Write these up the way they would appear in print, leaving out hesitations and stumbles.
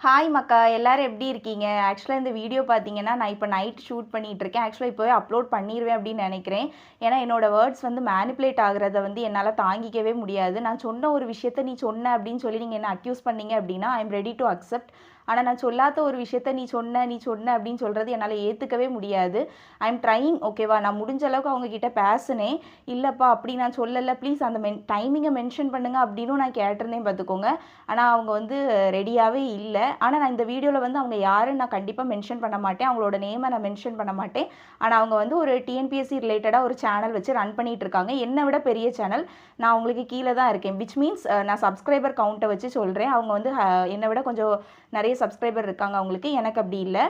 Hi மக்கா எல்லாரும் எப்படி இருக்கீங்க? ஆக்சுவலாக இந்த வீடியோ பார்த்தீங்கன்னா, நான் இப்போ நைட் ஷூட் பண்ணிட்டு இருக்கேன். ஆக்சுவலாக இப்போவே அப்லோட் பண்ணிருவேன் அப்படின்னு நினைக்கிறேன். ஏன்னா என்னோட வேர்ட்ஸ் வந்து மேனிபுலேட் ஆகுறத வந்து என்னால் தாங்கிக்கவே முடியாது. நான் சொன்ன ஒரு விஷயத்த நீ சொன்ன அப்படின்னு சொல்லி நீங்கள் என்ன அக்யூஸ் பண்ணீங்க அப்படின்னா, ஐ எம் ரெடி டு அக்செப்ட். ஆனால் நான் சொல்லாத ஒரு விஷயத்த நீ சொன்ன அப்படின்னு சொல்கிறது என்னால் ஏற்றுக்கவே முடியாது. ஐ எம் ட்ரையிங் ஓகேவா? நான் முடிஞ்ச அளவுக்கு அவங்க கிட்ட பேசினேன். இல்லைப்பா அப்படி நான் சொல்லலை, ப்ளீஸ் அந்த டைமிங்கை மென்ஷன் பண்ணுங்க அப்படின்னு நான் கேட்டிருந்தேன் பார்த்துக்கோங்க. ஆனால் அவங்க வந்து ரெடியாகவே இல்லை. ஆனால் நான் இந்த வீடியோவில் வந்து அவங்க யாருன்னு நான் கண்டிப்பாக மென்ஷன் பண்ண மாட்டேன். அவங்களோட நேமை நான் மென்ஷன் பண்ண மாட்டேன். ஆனால் அவங்க வந்து ஒரு டிஎன்பிஎஸ்சி ரிலேட்டடாக ஒரு சேனல் வச்சு ரன் பண்ணிட்டு இருக்காங்க. என்னை விட பெரிய சேனல். நான் அவங்களுக்கு கீழே தான் இருக்கேன். விச் மீன்ஸ் நான் சப்ஸ்கிரைபர் கவுண்ட்டை வச்சு சொல்கிறேன். அவங்க வந்து என்னை விட கொஞ்சம் நிறைய சப்ஸ்கிரைபர் இருக்காங்க அவங்களுக்கு. எனக்கு அப்படி இல்லை,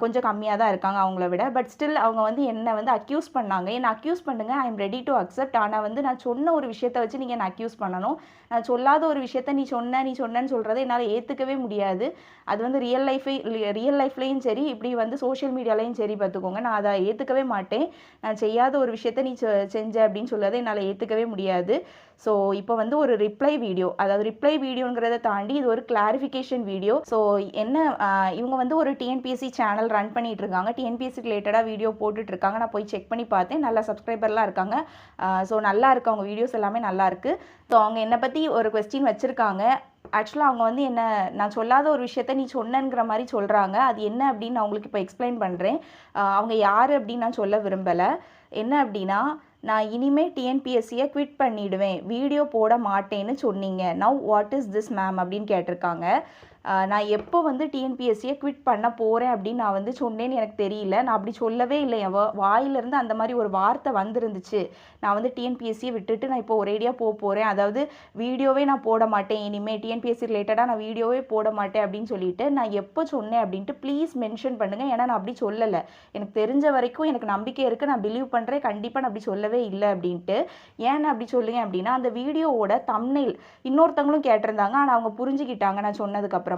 கொஞ்சம் கம்மியாக தான் இருக்காங்க அவங்கள விட. பட் ஸ்டில் அவங்க வந்து என்னை வந்து அக்யூஸ் பண்ணாங்க. என்னை அக்யூஸ் பண்ணுங்க, ஐ எம் ரெடி டு அக்செப்ட். ஆனால் வந்து நான் சொன்ன ஒரு விஷயத்தை வச்சு நீங்கள் என்னை அக்யூஸ் பண்ணணும். நான் சொல்லாத ஒரு விஷயத்த நீ சொன்னேன்னு சொல்கிறத என்னால் ஏற்றுக்கவே முடியாது. அது வந்து ரியல் லைஃப்லேயும் சரி, இப்படி வந்து சோஷியல் மீடியாலையும் சரி பார்த்துக்கோங்க. நான் அதை ஏற்றுக்கவே மாட்டேன். நான் செய்யாத ஒரு விஷயத்த நீ செஞ்ச அப்படின்னு சொல்கிறத என்னால் ஏற்றுக்கவே முடியாது. ஸோ இப்போ வந்து ஒரு ரிப்ளை வீடியோ, அதாவது ரிப்ளை வீடியோங்கிறத தாண்டி இது ஒரு கிளாரிஃபிகேஷன் வீடியோ. ஸோ என்ன இவங்க வந்து ஒரு டிஎன்பிஎஸ்சி சேனல் ரன் பண்ணிட்டு இருக்காங்க. டிஎன்பிஎஸ்சி ரிலேட்டடாக வீடியோ போட்டுட்டு இருக்காங்க. நான் போய் செக் பண்ணி பார்த்தேன். நல்ல சப்ஸ்கிரைபர்லாம் இருக்காங்க. ஸோ நல்லா இருக்கு, அவங்க வீடியோஸ் எல்லாமே நல்லா இருக்கு. ஸோ அவங்க என்னை பற்றி ஒரு கொஸ்டின் வச்சுருக்காங்க. ஆக்சுவலாக அவங்க வந்து என்ன, நான் சொல்லாத ஒரு விஷயத்த நீ சொன்னங்கிற மாதிரி சொல்கிறாங்க. அது என்ன அப்படின்னு நான் உங்களுக்கு இப்போ எக்ஸ்பிளைன் பண்ணுறேன். அவங்க யார் அப்படின்னு நான் சொல்ல விரும்பலை. என்ன அப்படின்னா, நான் இனிமேல் டிஎன்பிஎஸ்சியை குவிட் பண்ணிவிடுவேன், வீடியோ போட மாட்டேன்னு சொன்னீங்க. Now what is this ma'am அப்படின்னு கேட்டிருக்காங்க. நான் எப்போ வந்து டிஎன்பிஎஸ்சியை குவிட் பண்ண போகிறேன் அப்படின்னு நான் வந்து சொன்னேன்னு எனக்கு தெரியல. நான் அப்படி சொல்லவே இல்லை. என் வாயிலிருந்து அந்த மாதிரி ஒரு வார்த்தை வந்துருந்துச்சு. நான் வந்து டிஎன்பிஎஸ்சியை விட்டுட்டு நான் இப்போ ஒரேடியாக போகிறேன், அதாவது வீடியோவே நான் போட மாட்டேன், இனிமேல் டிஎன்பிஎஸ்சி ரிலேட்டடாக நான் வீடியோவே போட மாட்டேன் அப்படின்னு சொல்லிட்டு நான் எப்போ சொன்னேன் அப்படின்ட்டு ப்ளீஸ் மென்ஷன் பண்ணுங்கள். ஏன்னா நான் அப்படி சொல்லலை. எனக்கு தெரிஞ்ச வரைக்கும் எனக்கு நம்பிக்கை இருக்குது, நான் பிலீவ் பண்ணுறேன், கண்டிப்பாக நான் அப்படி சொல்லவே இல்லை அப்படின்ட்டு. ஏன்னு அப்படி சொல்லுங்க அப்படின்னா, அந்த வீடியோவோட தம்ப்நெயில் இன்னொருத்தவங்களும் கேட்டிருந்தாங்க. ஆனால் அவங்க புரிஞ்சுக்கிட்டாங்க நான் சொன்னதுக்கப்புறமா.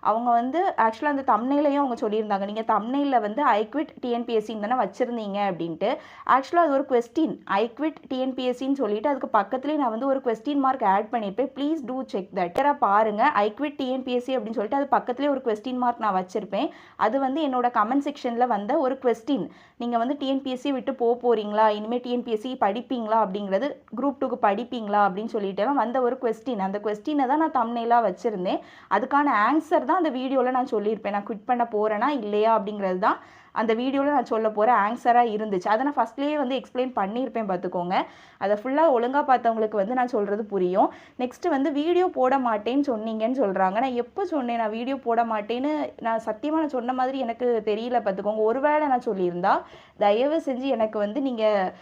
அவங்க வந்து ஆக்சுவலாக அந்த தம்ப்நெயிலையும் அவங்க சொல்லியிருந்தாங்க, நீங்கள் தம்ப்நெயிலில் வந்து ஐ குவிட் டிஎன்பிஎஸ்சின்னு தானே வச்சுருந்தீங்க அப்படின்ட்டு. ஆக்சுவலாக அது ஒரு கொஸ்டின், ஐ குவிட் டிஎன்பிஎஸ்சின்னு சொல்லிட்டு அதுக்கு பக்கத்துலேயே நான் வந்து ஒரு கொஸ்டின் மார்க் ஆட் பண்ணியிருப்பேன். Please do check that. பாருங்க, ஐ குவிட் டிஎன்பிஎஸ்சி அப்படின்னு சொல்லிட்டு அது பக்கத்துலேயே ஒரு கொஸ்டின் மார்க் நான் வச்சுருப்பேன். அது வந்து என்னோட கமெண்ட் செக்ஷனில் வந்த ஒரு கொஸ்டின். நீங்கள் வந்து டிஎன்பிஎஸ்சி விட்டு போகிறீங்களா, இனிமேல் டிஎன்பிஎஸ்சி படிப்பீங்களா அப்படிங்கிறது, குரூப் 2க்கு படிப்பீங்களா அப்படின்னு சொல்லிட்டு வந்த ஒரு கொஸ்டின். அந்த கொஸ்டினை தான் நான் தம்ப்நெயிலாக வச்சுருந்தேன். அதுக்கான ஆன்சர் தான் அந்த வீடியோவில் நான் சொல்லியிருப்பேன். நான் குவிட் பண்ண போகிறேனா இல்லையா அப்படிங்கிறது தான் அந்த வீடியோவில் நான் சொல்ல போகிற ஆன்சராக இருந்துச்சு. அதை நான் ஃபஸ்ட்லேயே வந்து எக்ஸ்பிளைன் பண்ணியிருப்பேன் பார்த்துக்கோங்க. அதை ஃபுல்லாக ஒழுங்காக பார்த்தவங்களுக்கு வந்து நான் சொல்கிறது புரியும். நெக்ஸ்ட்டு வந்து வீடியோ போட மாட்டேன்னு சொன்னீங்கன்னு சொல்கிறாங்க. நான் எப்போ சொன்னேன் நான் வீடியோ போட மாட்டேன்னு? நான் சத்தியமாக நான் சொன்ன மாதிரி எனக்கு தெரியல பார்த்துக்கோங்க. ஒருவேளை நான் சொல்லியிருந்தா தயவு செஞ்சு எனக்கு வந்து நீங்கள்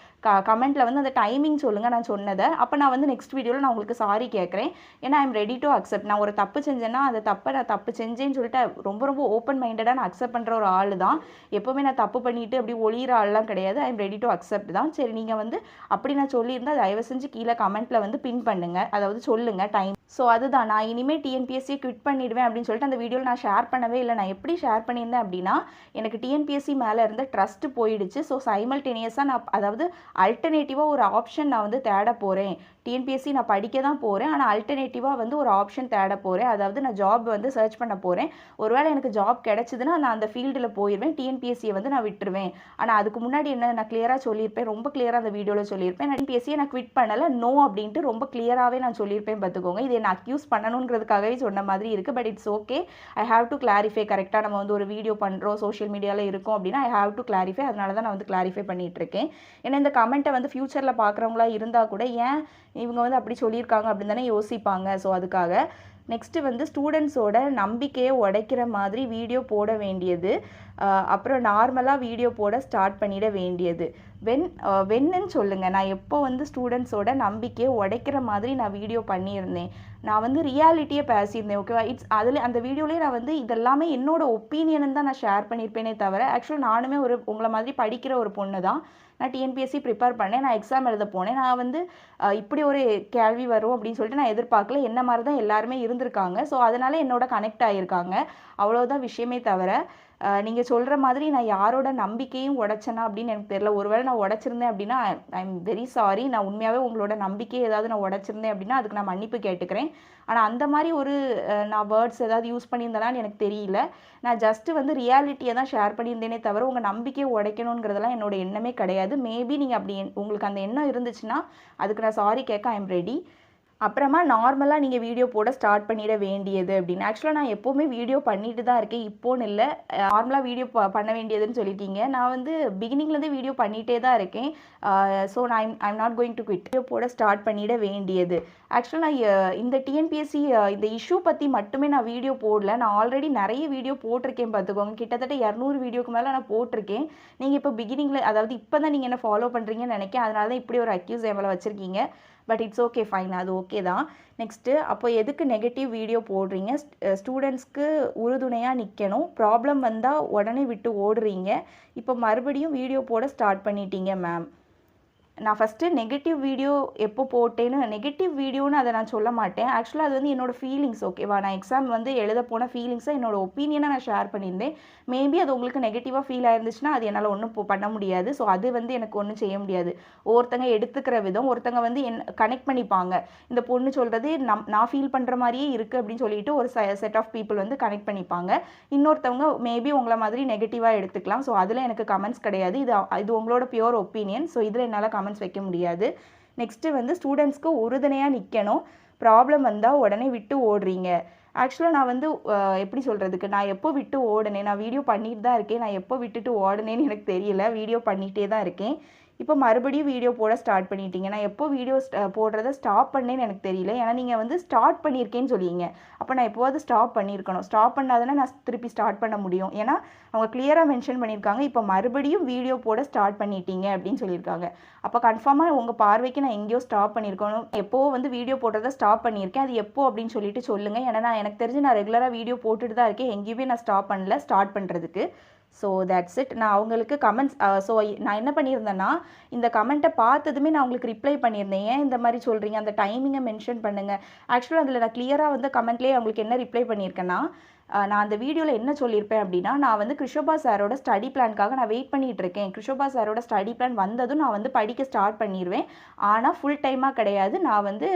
கமெண்ட்டில் வந்து அந்த டைமிங் சொல்லுங்கள் நான் சொன்னதை. அப்போ நான் வந்து நெக்ஸ்ட் வீடியோவில் நான் உங்களுக்கு சாரி கேட்குறேன். ஏன்னா ஐ எம் ரெடி டு அக்செப்ட். நான் ஒரு தப்பு செஞ்சேன்னா அந்த தப்பை நான் தப்பு செஞ்சேன்னு சொல்லிட்டு ரொம்ப ஓப்பன் மைண்டடாக நான் அக்செப்ட் பண்ணுற ஒரு ஆள் தான். எப்போவுமே நான் தப்பு பண்ணிவிட்டு அப்படி ஒளிகிற ஆள்லாம் கிடையாது. ஐ எம் ரெடி டு அக்செப்ட் தான். சரி, நீங்கள் வந்து அப்படி நான் சொல்லியிருந்தால் தயவு செஞ்சு கீழே கமெண்ட்டில் வந்து பின் பண்ணுங்கள், அதாவது சொல்லுங்கள் டைம். ஸோ அதுதான், நான் இனிமேல் டிஎன்பிஎஸ்சியை குவிட் பண்ணிடுவேன் அப்படின்னு சொல்லிட்டு அந்த வீடியோவில் நான் ஷேர் பண்ணவே இல்லை. நான் எப்படி ஷேர் பண்ணியிருந்தேன் அப்படின்னா, எனக்கு டிஎன்பிஎஸ்சி மேலே இருந்த ட்ரஸ்ட்டு போயிடுச்சு. ஸோ சைமல்டேனியஸாக நான், அதாவது அல்டர்னேட்டிவாக ஒரு ஆப்ஷன் நான் வந்து தேட போகிறேன். டிஎன்பிஎஸ்சி நான் படிக்க தான் போகிறேன், ஆனால் அல்டர்னேட்டிவாக வந்து ஒரு ஆப்ஷன் தேட போகிறேன். அதாவது நான் ஜாப் வந்து சர்ச் பண்ண போகிறேன். ஒருவேளை எனக்கு ஜாப் கிடச்சிதுன்னா நான் அந்த ஃபீல்டில் போயிடுவேன், டிஎன்பிஎஸ்சியை வந்து நான் விட்டுருவேன். ஆனால் அதுக்கு முன்னாடி என்ன நான் கிளியராக சொல்லியிருப்பேன், ரொம்ப கிளியராக அந்த வீடியோவில் சொல்லியிருப்பேன். நான் டிஎன்பிஎஸ்சியை நான் குவிட் பண்ணலை, நோ அப்படின்ட்டு ரொம்ப கிளியராகவே நான் சொல்லியிருப்பேன் பார்த்துக்கோங்க. இது என்ன அக்யூஸ் பண்ணணுங்கிறதுக்காகவே சொன்ன மாதிரி இருக்குது. But it's okay, I have to clarify. கரெக்டாக நம்ம வந்து ஒரு வீடியோ பண்ணுறோம், சோஷியல் மீடியாவில் இருக்கோம் அப்படின்னா ஐ ஹாவ் டு கிளாரிஃபை. அதனால தான் நான் வந்து கிளாரிஃபை பண்ணிகிட்டு இருக்கேன். ஏன்னா இந்த கமெண்ட்டை வந்து ஃப்யூச்சரில் பார்க்குறவங்களா இருந்தால் கூட ஏன் இவங்க வந்து அப்படி சொல்லியிருக்காங்க அப்படின்னு தானே யோசிப்பாங்க. ஸோ அதுக்காக. நெக்ஸ்ட்டு வந்து ஸ்டூடெண்ட்ஸோட நம்பிக்கையை உடைக்கிற மாதிரி வீடியோ போட வேண்டியது, அப்புறம் நார்மலாக வீடியோ போட ஸ்டார்ட் பண்ணிட வேண்டியது. வென்னு சொல்லுங்கள். நான் எப்போ வந்து ஸ்டூடெண்ட்ஸோட நம்பிக்கையை உடைக்கிற மாதிரி நான் வீடியோ பண்ணியிருந்தேன்? நான் வந்து ரியாலிட்டியை பேசியிருந்தேன், ஓகேவா? அதில் அந்த வீடியோலேயே நான் வந்து இதெல்லாமே என்னோட ஒப்பீனியன் தான் நான் ஷேர் பண்ணியிருப்பேனே தவிர, ஆக்சுவலாக நானுமே உங்களை மாதிரி படிக்கிற ஒரு பொண்ணு தான். நான் டிஎன்பிஎஸ்சி ப்ரிப்பேர் பண்ணேன், நான் எக்ஸாம் எழுத போனேன். நான் வந்து இப்படி ஒரு கேள்வி வரும் அப்படின்னு சொல்லிட்டு நான் எதிர்பார்க்கல. என்ன மாதிரி தான் எல்லாருமே இருந்திருக்காங்க. ஸோ அதனால் என்னோட கனெக்ட் ஆகியிருக்காங்க, அவ்வளோதான் விஷயமே தவிர நீங்க சொல்ற மாதிரி நான் யாரோட நம்பிக்கையும் உடைச்சேனா அப்படின்னு எனக்கு தெரியல. ஒருவேளை நான் உடைச்சிருந்தேன் அப்படின்னா, ஐ அம் வெரி சாரி. நான் உண்மையாவே உங்களோட நம்பிக்கைய ஏதாவது நான் உடைச்சிருந்தேன் அப்படின்னா, அதுக்கு நான் மன்னிப்பு கேட்டுக்கிறேன். ஆனா அந்த மாரி ஒரு நான் வேர்ட்ஸ் ஏதாவது யூஸ் பண்ணியிருந்தேனான்னு எனக்கு தெரியல. நான் ஜஸ்ட் வந்து ரியாலிட்டிய தான் ஷேர் பண்ணியிருந்தேனே தவிர, உங்க நம்பிக்கைய உடைக்கணுங்கிறதெல்லாம் என்னோட எண்ணமே கிடையாது. மேபி நீங்க அப்படி உங்களுக்கு அந்த எண்ணம் இருந்துச்சுன்னா, அதுக்கு நான் சாரி கேட்க ஐ அம் ரெடி. அப்புறமா நார்மலா நீங்க வீடியோ போட ஸ்டார்ட் பண்ணிட வேண்டியது அப்படின்னு. ஆக்சுவலா நான் எப்பவுமே வீடியோ பண்ணிட்டு தான் இருக்கேன். இப்போன்னு இல்ல. நார்மலா வீடியோ பண்ண வேண்டியதுன்னு சொல்லியிருக்கீங்க. நான் வந்து பிகினிங்லேருந்தே வீடியோ பண்ணிட்டே தான் இருக்கேன். ஸோ நான் I'm not going to quit. Video போட ஸ்டார்ட் பண்ணிட வேண்டியது. ஆக்சுவலா நான் இந்த டிஎன்பிஎஸ்சி இந்த இஷ்யூ பத்தி மட்டுமே நான் வீடியோ போடல. நான் ஆல்ரெடி நிறைய வீடியோ போட்டிருக்கேன் பார்த்துக்கோங்க. கிட்டத்தட்ட 200 வீடியோக்கு மேல நான் போட்டிருக்கேன். நீங்க இப்போ பிகினிங்ல அதாவது இப்பதான் நீங்க என்ன ஃபாலோ பண்றீங்கன்னு நினைக்கிறேன். அதனால தான் இப்படி ஒரு அக்யூஸ் என் மேல வச்சிருக்கீங்க. பட் இட்ஸ் ஓகே ஃபைன், அது ஓகே தான். நெக்ஸ்ட்டு அப்போ எதுக்கு நெகட்டிவ் வீடியோ போடுறீங்க? ஸ்டூடெண்ட்ஸ்க்கு உறுதுணையாக நிற்கணும். ப்ராப்ளம் வந்தால் உடனே விட்டு ஓடுறீங்க. இப்போ மறுபடியும் வீடியோ போட ஸ்டார்ட் பண்ணிட்டீங்க மேம். நான் ஃபஸ்ட்டு நெகட்டிவ் வீடியோ எப்போ போட்டேன்னு நெகட்டிவ் வீடியோன்னு அதை நான் சொல்ல மாட்டேன். ஆக்சுவலாக அது வந்து என்னோடய ஃபீலிங்ஸ், ஓகேவா? நான் எக்ஸாம் வந்து எழுத போன ஃபீலிங்ஸை என்னோட ஒப்பீனியனை நான் ஷேர் பண்ணியிருந்தேன். மேபி அது உங்களுக்கு நெகட்டிவாக ஃபீல் ஆயிருந்துச்சுன்னா அது என்னால் ஒன்றும் பண்ண முடியாது. ஸோ அது வந்து எனக்கு ஒன்றும் செய்ய முடியாது. ஒருத்தங்க எடுத்துக்கிற விதம், ஒருத்தங்க வந்து கனெக்ட் பண்ணிப்பாங்க. இந்த பொண்ணு சொல்கிறது நான் ஃபீல் பண்ணுற மாதிரியே இருக்குது அப்படின்னு சொல்லிட்டு ஒரு செட் ஆஃப் பீப்புள் வந்து கனெக்ட் பண்ணிப்பாங்க. இன்னொருத்தவங்க மேபி உங்களை மாதிரி நெகட்டிவாக எடுத்துக்கலாம். ஸோ அதில் எனக்கு கமெண்ட்ஸ் கிடையாது. இது உங்களோட பியூர் ஒப்பீனியன். ஸோ இதில் என்னால் கமெண்ட்ஸ் வைக்க முடியாது. நெக்ஸ்ட்டு வந்து ஸ்டூடெண்ட்ஸ்க்கு உறுதுணையாக நிற்கணும். ப்ராப்ளம் வந்தால் உடனே விட்டு ஓடுறீங்க. ஆக்சுவலாக நான் வந்து எப்படி சொல்கிறதுக்கு, நான் எப்போ விட்டு ஓடினேன்? நான் வீடியோ பண்ணிட்டு தான் இருக்கேன். நான் எப்போ விட்டுட்டு ஓடினேன்னு எனக்கு தெரியல. வீடியோ பண்ணிகிட்டே தான் இருக்கேன். இப்போ மறுபடியும் வீடியோ போட ஸ்டார்ட் பண்ணிட்டீங்க. நான் எப்போ வீடியோ போடுறத ஸ்டாப் பண்ணேன்னு எனக்கு தெரியல. ஏன்னா நீங்கள் வந்து ஸ்டார்ட் பண்ணியிருக்கேன்னு சொல்லிங்க. அப்போ நான் எப்போவாது ஸ்டாப் பண்ணியிருக்கணும். ஸ்டாப் பண்ணாதானே நான் திருப்பி ஸ்டார்ட் பண்ண முடியும். ஏன்னா அவங்க கிளியராக மென்ஷன் பண்ணியிருக்காங்க, இப்போ மறுபடியும் வீடியோ போட ஸ்டார்ட் பண்ணிட்டீங்க அப்படின்னு சொல்லியிருக்காங்க. அப்போ கன்ஃபார்மாக உங்கள் பார்வைக்கு நான் எங்கேயோ ஸ்டாப் பண்ணியிருக்கணும். எப்போ வந்து வீடியோ போடுறத ஸ்டாப் பண்ணியிருக்கேன், அது எப்போ அப்படின்னு சொல்லிட்டு சொல்லுங்கள். ஏன்னா எனக்கு தெரிஞ்சு நான் ரெகுலராக வீடியோ போட்டுட்டு தான் இருக்கேன். எங்கேயுமே நான் ஸ்டாப் பண்ணல ஸ்டார்ட் பண்ணுறதுக்கு. So that's it. நான் அவங்களுக்கு கமெண்ட்ஸ் ஸோ நான் என்ன பண்ணியிருந்தேன்னா, இந்த கமெண்ட்டை பார்த்ததுமே நான் உங்களுக்கு ரிப்ளை பண்ணியிருந்தேன். ஏன் இந்த மாதிரி சொல்கிறீங்க, அந்த டைமிங்கை மென்ஷன் பண்ணுங்கள். ஆக்சுவலாக அதில் நான் கிளியராக வந்து கமெண்ட்லேயே அவங்களுக்கு என்ன ரிப்ளை பண்ணியிருக்கேன்னா, நான் அந்த வீடியோவில் என்ன சொல்லியிருப்பேன் அப்படின்னா, நான் வந்து கிருஷோபா சாரோட ஸ்டடி பிளான்காக நான் வெயிட் பண்ணிகிட்டு இருக்கேன். கிருஷோபா சாரோட ஸ்டடி பிளான் வந்ததும் நான் வந்து படிக்க ஸ்டார்ட் பண்ணிடுவேன். ஆனால் ஃபுல் டைமாக கிடையாது. நான் வந்து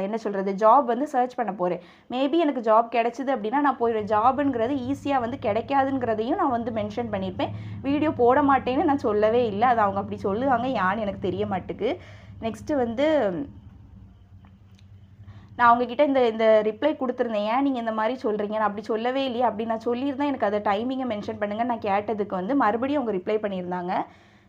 என்ன சொல்கிறது, ஜாப் வந்து சர்ச் பண்ண போகிறேன். மேபி எனக்கு ஜாப் கிடைச்சிது அப்படின்னா நான் போயிடுவேன். ஜாபுங்கிறது ஈஸியாக வந்து கிடைக்காதுங்கிறதையும் நான் வந்து மென்ஷன் பண்ணியிருப்பேன். வீடியோ போட மாட்டேன்னு நான் சொல்லவே இல்லை. அது அவங்க அப்படி சொல்லுவாங்க, யான்னு எனக்கு தெரிய மாட்டுக்கு. நெக்ஸ்ட்டு வந்து நான் அவங்கக்கிட்ட இந்த ரிப்ளை கொடுத்துருந்தேன். ஏன் நீங்கள் இந்த மாதிரி சொல்கிறீங்க, நான் அப்படி சொல்லவே இல்லையே. அப்படி நான் சொல்லியிருந்தேன், எனக்கு அதை டைமிங்கை மென்ஷன் பண்ணுங்கள் நான் கேட்டதுக்கு வந்து மறுபடியும் அவங்க ரிப்ளை பண்ணியிருந்தாங்க.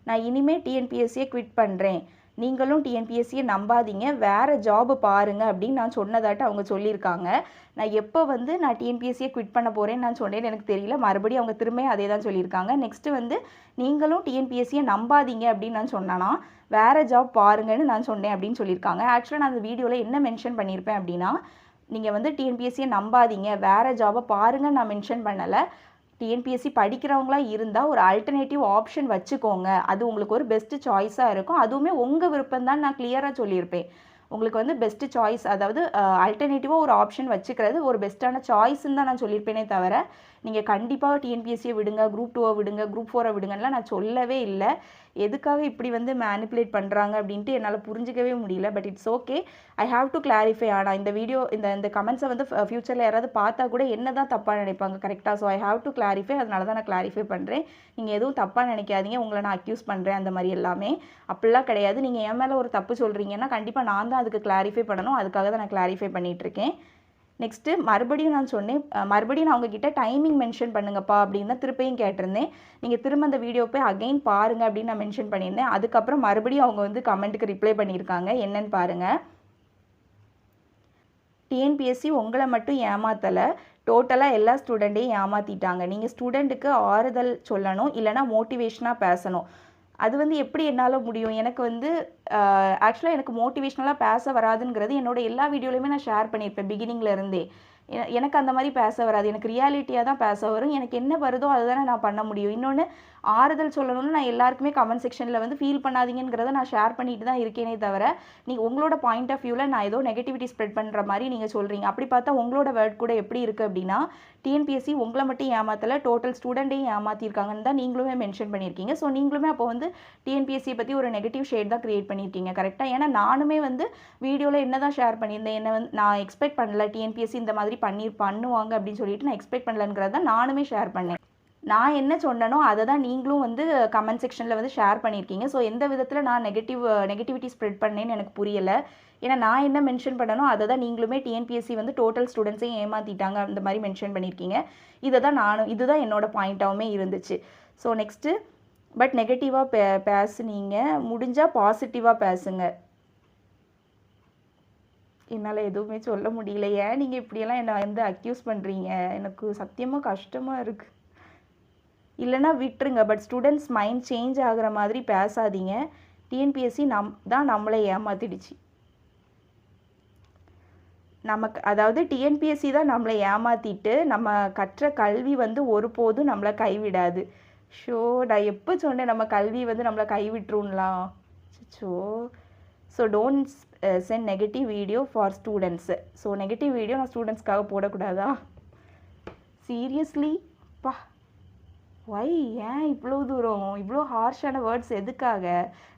நான் இனிமேல் டிஎன்பிஎஸ்சியை குவிட் பண்ணுறேன். நீங்களும் டிஎன்பிஎஸ்சியை நம்பாதீங்க, வேறு ஜாபு பாருங்கள் அப்படின்னு நான் சொன்னதாட்டு அவங்க சொல்லியிருக்காங்க. நான் எப்போ வந்து நான் டிஎன்பிஎஸ்சியை குவிட் பண்ண போகிறேன்னு நான் சொன்னேன்னு எனக்கு தெரியல. மறுபடியும் அவங்க திரும்ப அதே தான் சொல்லியிருக்காங்க. நெக்ஸ்ட்டு வந்து நீங்களும் டிஎன்பிஎஸ்சியை நம்பாதீங்க அப்படின்னு நான் சொன்னேன்னா, வேறு ஜாப் பாருங்கன்னு நான் சொன்னேன் அப்படின்னு சொல்லியிருக்காங்க. ஆக்சுவலாக நான் அந்த வீடியோவில் என்ன மென்ஷன் பண்ணியிருப்பேன் அப்படின்னா, நீங்கள் வந்து டிஎன்பிஎஸ்சியை நம்பாதீங்க, வேறு ஜாபை பாருங்கன்னு நான் மென்ஷன் பண்ணலை. டிஎன்பிஎஸ்சி படிக்கிறவங்களா இருந்தால் ஒரு ஆல்டர்னேட்டிவ் ஆப்ஷன் வச்சுக்கோங்க, அது உங்களுக்கு ஒரு பெஸ்ட்டு சாய்ஸாக இருக்கும். அதுவுமே உங்கள் விருப்பம் தான் நான் கிளியராக சொல்லியிருப்பேன். உங்களுக்கு வந்து பெஸ்ட்டு சாய்ஸ், அதாவது ஆல்டர்னேட்டிவாக ஒரு ஆப்ஷன் வச்சுக்கிறது ஒரு பெஸ்ட்டான சாய்ஸ்ன்னு தான் நான் சொல்லியிருப்பேனே தவிர, நீங்கள் கண்டிப்பாக டிஎன்பிஎஸ்சியை விடுங்க, குரூப் 2 விடுங்க, குரூப் 4 விடுங்கலாம் நான் சொல்லவே இல்லை. எதுக்காக இப்படி வந்து மேனிப்புலேட் பண்ணுறாங்க அப்படின்ட்டு என்னால் புரிஞ்சிக்கவே முடியல. But it's okay, I have to clarify. ஆனால் இந்த வீடியோ இந்த கமெண்ட்ஸை வந்து ஃப்யூச்சரில் யாராவது பார்த்தா கூட என்ன தான் தப்பாக நினைப்பாங்க கரெக்டாக. So I have to clarify. அதனால தான் நான் கிளாரிஃபை பண்ணுறேன். நீங்கள் எதுவும் தப்பாக நினைக்காதீங்க, உங்களை நான் அக்யூஸ் பண்ணுறேன் அந்த மாதிரி எல்லாமே அப்படிலாம் கிடையாது. நீங்கள் என் மேலே ஒரு தப்பு சொல்கிறீங்கன்னா கண்டிப்பாக நான் தான் அதுக்கு கிளாரிஃபை பண்ணணும். அதுக்காக தான் நான் கிளாரிஃபை பண்ணிகிட்ருக்கேன். நெக்ஸ்ட்டு மறுபடியும் நான் சொன்னேன், மறுபடியும் நான் உங்ககிட்ட டைமிங் மென்ஷன் பண்ணுங்கப்பா அப்படின்னு தான் திருப்பியும் கேட்டிருந்தேன். நீங்கள் திரும்ப அந்த வீடியோ போய் அகைன் பாருங்கள் அப்படின்னு நான் மென்ஷன் பண்ணியிருந்தேன். அதுக்கப்புறம் மறுபடியும் அவங்க வந்து கமெண்ட்டுக்கு ரிப்ளை பண்ணியிருக்காங்க. என்னன்னு பாருங்கள். டிஎன்பிஎஸ்சி உங்களை மட்டும் ஏமாற்றலை, டோட்டலாக எல்லா ஸ்டூடெண்ட்டையும் ஏமாற்றிட்டாங்க. நீங்கள் ஸ்டூடெண்ட்டுக்கு ஆறுதல் சொல்லணும், இல்லைனா மோட்டிவேஷனாக பேசணும். அது வந்து எப்படி என்னால் முடியும்? எனக்கு வந்து ஆக்சுவலாக எனக்கு மோட்டிவேஷ்னலாக பேச வராதுங்கிறது என்னோட எல்லா வீடியோலையுமே நான் ஷேர் பண்ணியிருப்பேன் பிகினிங்கில் இருந்தே. எனக்கு அந்த மாதிரி பேச வராது. எனக்கு ரியாலிட்டியாக தான் பேச வரும். எனக்கு என்ன வருதோ அதுதானே நான் பண்ண முடியும். இன்னொன்று ஆறுதல் சொல்லணும்னு நான் எல்லாருக்குமே கமெண்ட் செக்ஷனில் வந்து ஃபீல் பண்ணாதீங்கிறத நான் ஷேர் பண்ணிட்டு தான் இருக்கேனே தவிர, நீங்கள் உங்களோட பாயிண்ட் ஆஃப் வியூவில் நான் ஏதோ நெகட்டிவிட்டி ஸ்ப்ரெட் பண்ணுற மாதிரி நீங்கள் சொல்கிறீங்க. அப்படி பார்த்தா உங்களோட வேர்ட் கூட எப்படி இருக்குது அப்படின்னா, டிஎன்பிஎஸ்சி உங்களை மட்டும் ஏமாத்தலை, டோட்டல் ஸ்டூடெண்ட்டையும் ஏமாற்றிருக்காங்கன்னு தான் நீங்களுமே மென்ஷன் பண்ணியிருக்கீங்க. ஸோ நீங்களுமே அப்போ வந்து டிஎன்பிஎஸ்சியை பற்றி ஒரு நெகட்டிவ் ஷேட் தான் க்ரியேட் பண்ணியிருக்கீங்க. கரெக்டாக? ஏன்னா நானுமே வந்து வீடியோவில் என்ன தான் ஷேர் பண்ணியிருந்தேன், என்ன வந்து நான் எக்ஸ்பெக்ட் பண்ணல டிஎன்பிஎஸ்சி இந்த மாதிரி பண்ணுவாங்க அப்படின்னு சொல்லிட்டு நான் எக்ஸ்பெக்ட் பண்ணலங்கிறத நானுமே ஷேர் பண்ணேன். நான் என்ன சொன்னனோ அதை தான் நீங்களும் வந்து கமெண்ட் செக்ஷனில் வந்து ஷேர் பண்ணியிருக்கீங்க. ஸோ எந்த விதத்தில் நான் நெகட்டிவிட்டி ஸ்ப்ரெட் பண்ணேன்னு எனக்கு புரியலை. ஏன்னா நான் என்ன மென்ஷன் பண்ணனோ அதை தான் நீங்களுமே டிஎன்பிஎஸ்சி வந்து டோட்டல் ஸ்டூடெண்ட்ஸையும் ஏமாற்றிட்டாங்க அந்த மாதிரி மென்ஷன் பண்ணியிருக்கீங்க. இதுதான் என்னோட பாயிண்ட்டாகவுமே இருந்துச்சு. ஸோ நெக்ஸ்ட்டு, பட் நெகட்டிவாக பேசுனீங்க, முடிஞ்சால் பாசிட்டிவாக பேசுங்க. என்னால் எதுவுமே சொல்ல முடியல. ஏன் நீங்கள் இப்படியெல்லாம் என்னை வந்து அக்யூஸ் பண்ணுறீங்க? எனக்கு சத்தியமாக கஷ்டமாக இருக்குது. இல்லைனா விட்டுருங்க. பட் ஸ்டூடெண்ட்ஸ் மைண்ட் சேஞ்ச் ஆகிற மாதிரி பேசாதீங்க. டிஎன்பிஎஸ்சி நம்மளை ஏமாத்திடுச்சு. அதாவது டிஎன்பிஎஸ்சி தான் நம்மளை ஏமாற்றிட்டு நம்ம கற்ற கல்வி வந்து ஒருபோதும் நம்மளை கைவிடாது. நான் எப்போ சொன்னேன் நம்ம கல்வி வந்து நம்மளை கைவிட்டுருலாம்? So don't send negative video for students. So negative video நான் ஸ்டூடெண்ட்ஸ்க்காக போடக்கூடாதா? சீரியஸ்லி பா, ஒய்? ஏன் இவ்வளோ தூரம் இவ்வளோ ஹார்ஷான வேர்ட்ஸ் எதுக்காக?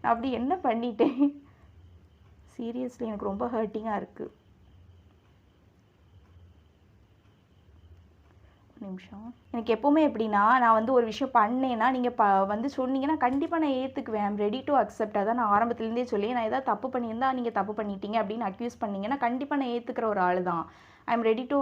நான் அப்படி என்ன பண்ணிட்டேன்? சீரியஸ்லி எனக்கு ரொம்ப ஹர்ட்டிங்காக இருக்குது. நிமிஷம். எனக்கு எப்போவுமே எப்படின்னா, நான் வந்து ஒரு விஷயம் பண்ணேன்னா நீங்கள் வந்து சொன்னீங்கன்னா கண்டிப்பாக நான் ஏற்றுக்குவேன். I'm ready to accept. அதான் நான் ஆரம்பத்துலேருந்தே சொல்லி, நான் ஏதாவது தப்பு பண்ணியிருந்தா நீங்கள் தப்பு பண்ணிட்டீங்க அப்படின்னு அக்யூஸ் பண்ணீங்கன்னா கண்டிப்பாக நான் ஏற்றுக்கிற ஒரு ஆள் தான். ஐம் ரெடி டு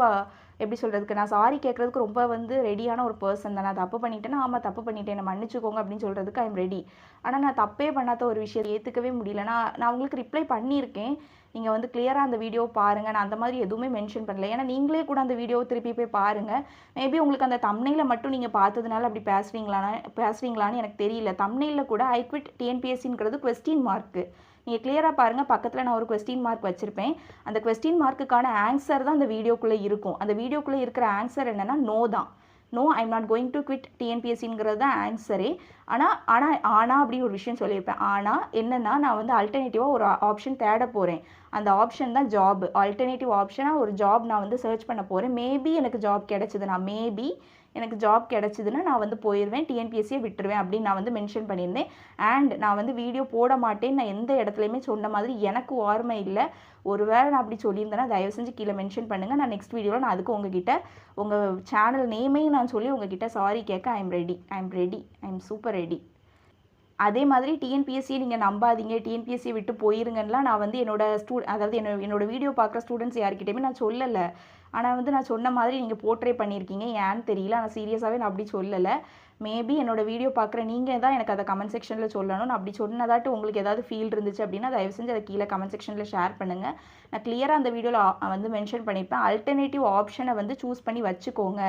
எப்படி சொல்கிறதுக்கு, நான் சாரி கேட்குறதுக்கு ரொம்ப வந்து ரெடியான ஒரு பர்சன் தான். நான் தப்பு பண்ணிட்டேன்னா ஆமாம் தப்பு பண்ணிட்டேன், என்னை மன்னிச்சுக்கோங்க அப்படின்னு சொல்கிறதுக்கு ஐம் ரெடி. ஆனால் நான் தப்பே பண்ணாத ஒரு விஷயத்தை ஏற்றுக்கவே முடியல. நான் உங்களுக்கு ரிப்ளை பண்ணியிருக்கேன். நீங்கள் வந்து கிளியராக அந்த வீடியோ பாருங்கள். நான் அந்த மாதிரி எதுவுமே மென்ஷன் பண்ணல. ஏன்னா நீங்களே கூட அந்த வீடியோவை திருப்பி போய் பாருங்கள். மேபி உங்களுக்கு அந்த தம்ப்நெயிலை மட்டும் நீங்கள் பார்த்ததுனால அப்படி பேசுகிறீங்களான்னு எனக்கு தெரியல. தம்ப்நெயிலில் கூட ஐ குவிட் டிஎன்பிஎஸ்சிங்கிறது கொஸ்டின் மார்க்கு. நீங்கள் கிளியராக பாருங்கள், பக்கத்தில் நான் ஒரு கொஸ்டின் மார்க் வச்சுருப்பேன். அந்த கொஸ்டின் மார்க்குக்கான ஆன்சர் தான் அந்த வீடியோக்குள்ளே இருக்கும். அந்த வீடியோக்குள்ளே இருக்கிற ஆன்சர் என்னென்னா நோ தான். No, I'm not going to quit டிஎன்பிஎஸ்சிங்கிறது தான் ஆன்சரே. ஆனால் அப்படி ஒரு விஷயம் சொல்லியிருப்பேன். ஆனால் என்னென்னா, நான் வந்து ஆல்டர்னேட்டிவாக ஒரு ஆப்ஷன் தேட போகிறேன். அந்த ஆப்ஷன் தான் ஜாப். ஆல்டர்னேட்டிவ் ஆப்ஷனாக ஒரு ஜாப் நான் வந்து சர்ச் பண்ண போகிறேன். மேபி எனக்கு ஜாப் கிடச்சிதுன்னா நான் வந்து போயிடுவேன், டிஎன்பிஎஸ்சியை விட்டுருவேன் அப்படின்னு நான் வந்து மென்ஷன் பண்ணியிருந்தேன். அண்ட் நான் வந்து வீடியோ போட மாட்டேன்னு நான் எந்த இடத்துலையுமே சொன்ன மாதிரி எனக்கு ஓர்மை இல்லை. ஒருவேளை நான் அப்படி சொல்லியிருந்தேன்னா தயவு செஞ்சு கீழே மென்ஷன் பண்ணுங்கள். நான் நெக்ஸ்ட் வீடியோவில் நான் அதுக்கு உங்ககிட்ட உங்கள் சேனல் நேமையும் நான் சொல்லி உங்ககிட்ட சாரி கேட்க ஐம் சூப்பர் ரெடி. அதே மாதிரி டிஎன்பிஎஸ்சியை நீங்கள் நம்பாதீங்க, டிஎன்பிஎஸ்சியை விட்டு போயிருங்கன்னா நான் வந்து என்னோட வீடியோ பார்க்குற ஸ்டூடெண்ட்ஸ் யார்கிட்டையுமே நான் சொல்லலை. ஆனால் வந்து நான் சொன்ன மாதிரி நீங்கள் போர்ட்ரே பண்ணியிருக்கீங்க. ஏன்னு தெரியல. ஆனால் சீரியஸாகவே நான் அப்படி சொல்லலை. மேபி என்னோட வீடியோ பார்க்குற நீங்கள் தான் எனக்கு அதை கமெண்ட் செக்ஷனில் சொல்லணும். நான் அப்படி சொன்னதாட்டு உங்களுக்கு ஏதாவது ஃபீல் இருந்துச்சு அப்படின்னா தயவு செஞ்சு அதை கீழே கமெண்ட் செக்ஷனில் ஷேர் பண்ணுங்கள். நான் கிளியராக அந்த வீடியோவில் வந்து மென்ஷன் பண்ணியிருப்பேன். ஆல்டர்னேட்டிவ் ஆப்ஷனை வந்து சூஸ் பண்ணி வச்சுக்கோங்க.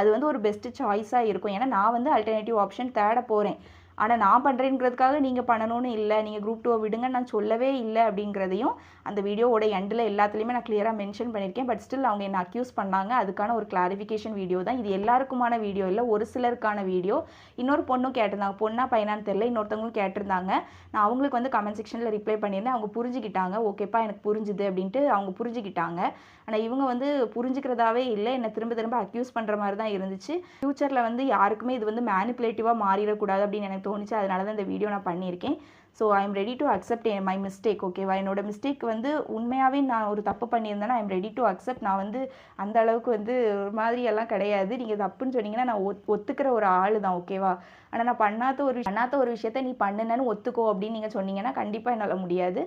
அது வந்து ஒரு பெஸ்ட்டு சாய்ஸாக இருக்கும். ஏன்னா நான் வந்து ஆல்டர்னேட்டிவ் ஆப்ஷன் தேட போகிறேன். ஆனால் நான் பண்ணுறேங்கிறதுக்காக நீங்கள் பண்ணணும்னு இல்லை, நீங்கள் குரூப் 2 விடுங்க நான் சொல்லவே இல்லை அப்படிங்கிறதையும் அந்த வீடியோவோட எண்டில் எல்லாத்துலேயுமே நான் கிளியராக மென்ஷன் பண்ணியிருக்கேன். பட் ஸ்டில் அவங்க என்னை அக்யூஸ் பண்ணாங்க. அதுக்கான ஒரு கிளாரிஃபிகேஷன் வீடியோ தான் இது. எல்லாருக்குமான வீடியோ இல்லை, ஒரு சிலருக்கான வீடியோ. இன்னொரு பொண்ணும் கேட்டிருந்தாங்க, பொண்ணா பையனான்னு தெரியல, இன்னொருத்தவங்களும் கேட்டிருந்தாங்க. நான் அவங்களுக்கு வந்து கமெண்ட் செக்ஷனில் ரிப்ளை பண்ணியிருந்தேன். அவங்க புரிஞ்சுக்கிட்டாங்க. ஓகேப்பா எனக்கு புரிஞ்சுது அப்படின்ட்டு அவங்க புரிஞ்சுக்கிட்டாங்க. ஆனால் இவங்க வந்து புரிஞ்சுக்கிறதாவே இல்லை, என்னை திரும்ப அக்யூஸ் பண்ணுற மாதிரி தான் இருந்துச்சு. ஃப்யூச்சரில் வந்து யாருக்குமே இது வந்து மேனிப்புலேட்டிவாக மாறிடக்கூடாது அப்படின்னு எனக்கு தோணுச்சு. அதனால தான் இந்த வீடியோ நான் பண்ணியிருக்கேன். So I am ready to accept my mistake. ஓகேவா? என்னோட மிஸ்டேக் வந்து உண்மையாகவே நான் ஒரு தப்பு பண்ணியிருந்தேன்னா I am ready to accept. நான் வந்து அந்த அளவுக்கு வந்து ஒரு மாதிரி எல்லாம் கிடையாது. நீங்கள் தப்புன்னு சொன்னீங்கன்னா நான் ஒத்துக்கிற ஒரு ஆள் தான். ஓகேவா? ஆனால் நான் பண்ணாத ஒரு விஷயத்த நீ பண்ணுனேன்னு ஒத்துக்கோ அப்படின்னு நீங்கள் சொன்னீங்கன்னா கண்டிப்பாக என்னால் முடியாது.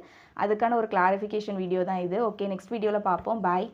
அதுக்கான ஒரு கிளாரிஃபிகேஷன் வீடியோ தான் இது. ஓகே, நெக்ஸ்ட் வீடியோவில் பார்ப்போம். பாய்.